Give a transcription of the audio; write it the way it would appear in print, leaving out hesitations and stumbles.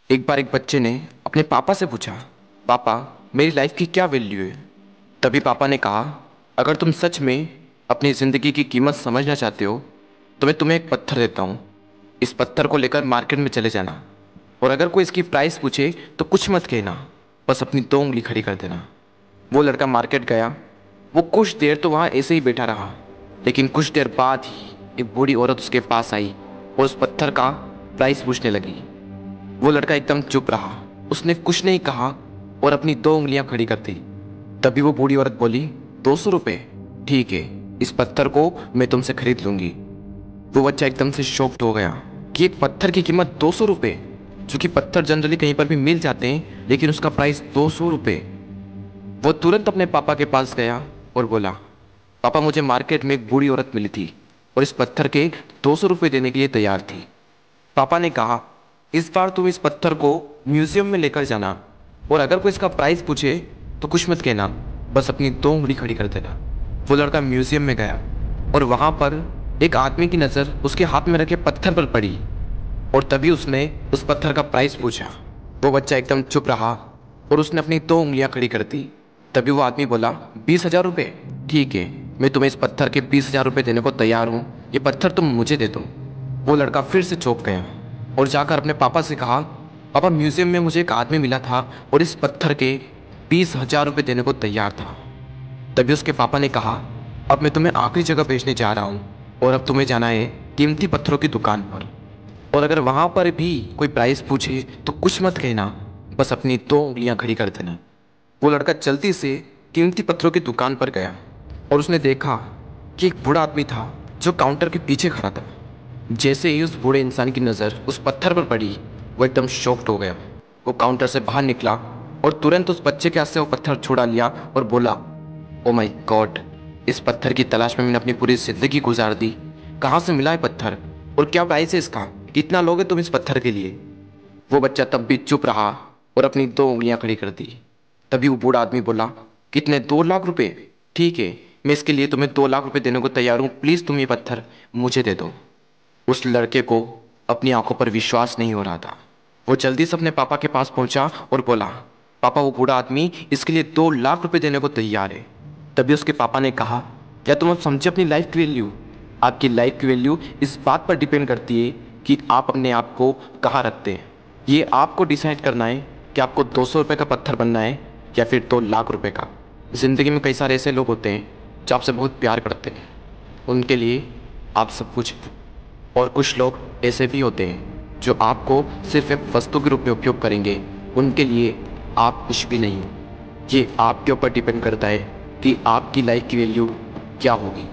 एक बार एक बच्चे ने अपने पापा से पूछा, पापा मेरी लाइफ की क्या वैल्यू है। तभी पापा ने कहा, अगर तुम सच में अपनी ज़िंदगी की कीमत समझना चाहते हो तो मैं तुम्हें एक पत्थर देता हूँ। इस पत्थर को लेकर मार्केट में चले जाना और अगर कोई इसकी प्राइस पूछे तो कुछ मत कहना, बस अपनी दो उंगली खड़ी कर देना। वो लड़का मार्केट गया। वो कुछ देर तो वहाँ ऐसे ही बैठा रहा, लेकिन कुछ देर बाद ही एक बूढ़ी औरत उसके पास आई और उस पत्थर का प्राइस पूछने लगी। वो लड़का एकदम चुप रहा, उसने कुछ नहीं कहा और अपनी दो उंगलियां खड़ी कर दी। तभी वो बूढ़ी औरत बोली, 200 रुपये, ठीक है, इस पत्थर को मैं तुमसे खरीद लूंगी। वो बच्चा एकदम से शॉक्ड हो गया कि एक पत्थर की कीमत 200 रुपये, जो कि पत्थर जनरली कहीं पर भी मिल जाते हैं, लेकिन उसका प्राइस 200 रुपये। वो तुरंत अपने पापा के पास गया और बोला, पापा मुझे मार्केट में एक बूढ़ी औरत मिली थी और इस पत्थर के 200 रुपये देने के लिए तैयार थी। पापा ने कहा, इस बार तुम इस पत्थर को म्यूजियम में लेकर जाना और अगर कोई इसका प्राइस पूछे तो कुछ मत कहना, बस अपनी दो उंगली खड़ी कर देना। वो लड़का म्यूजियम में गया और वहां पर एक आदमी की नज़र उसके हाथ में रखे पत्थर पर पड़ी और तभी उसने उस पत्थर का प्राइस पूछा। वो बच्चा एकदम चुप रहा और उसने अपनी दो उंगलियां खड़ी कर दी। तभी वो आदमी बोला, 20,000 रुपये, ठीक है, मैं तुम्हें इस पत्थर के 20,000 रुपये देने को तैयार हूँ, ये पत्थर तुम मुझे दे दो। वो लड़का फिर से चौंक गया और जाकर अपने पापा से कहा, पापा म्यूजियम में मुझे एक आदमी मिला था और इस पत्थर के 20,000 रुपये देने को तैयार था। तभी उसके पापा ने कहा, अब मैं तुम्हें आखिरी जगह भेजने जा रहा हूँ और अब तुम्हें जाना है कीमती पत्थरों की दुकान पर और अगर वहाँ पर भी कोई प्राइस पूछे तो कुछ मत कहना, बस अपनी दो उंगलियां खड़ी कर देना। वो लड़का जल्दी से कीमती पत्थरों की दुकान पर गया और उसने देखा कि एक बूढ़ा आदमी था जो काउंटर के पीछे खड़ा था। जैसे ही उस बूढ़े इंसान की नज़र उस पत्थर पर पड़ी, वो एकदम शॉक्ड हो गया। वो काउंटर से बाहर निकला और तुरंत उस बच्चे के हाथ से वो पत्थर छुड़ा लिया और बोला, ओ माय गॉड, इस पत्थर की तलाश में मैंने अपनी पूरी जिंदगी गुजार दी। कहाँ से मिला है पत्थर और क्या प्राइस है इसका, कितना लोगे तुम इस पत्थर के लिए। वो बच्चा तब भी चुप रहा और अपनी दो उंगलियां खड़ी कर दी। तभी वो बूढ़ा आदमी बोला, कितने, 2 लाख रुपए, ठीक है, मैं इसके लिए तुम्हें 2 लाख रुपए देने को तैयार हूँ, प्लीज़ तुम ये पत्थर मुझे दे दो। उस लड़के को अपनी आंखों पर विश्वास नहीं हो रहा था। वो जल्दी से अपने पापा के पास पहुंचा और बोला, पापा वो बूढ़ा आदमी इसके लिए 2 लाख रुपए देने को तैयार है। तभी उसके पापा ने कहा, क्या तुम अब समझे अपनी लाइफ की वैल्यू। आपकी लाइफ की वैल्यू इस बात पर डिपेंड करती है कि आप अपने आप को कहाँ रखते हैं। ये आपको डिसाइड करना है कि आपको 200 रुपये का पत्थर बनना है या फिर 2 लाख रुपए का। ज़िंदगी में कई सारे ऐसे लोग होते हैं जो आपसे बहुत प्यार करते हैं, उनके लिए आप सब कुछ हैं। और कुछ लोग ऐसे भी होते हैं जो आपको सिर्फ एक वस्तु के रूप में उपयोग करेंगे, उनके लिए आप कुछ भी नहीं। ये आपके ऊपर डिपेंड करता है कि आपकी लाइफ की वैल्यू क्या होगी।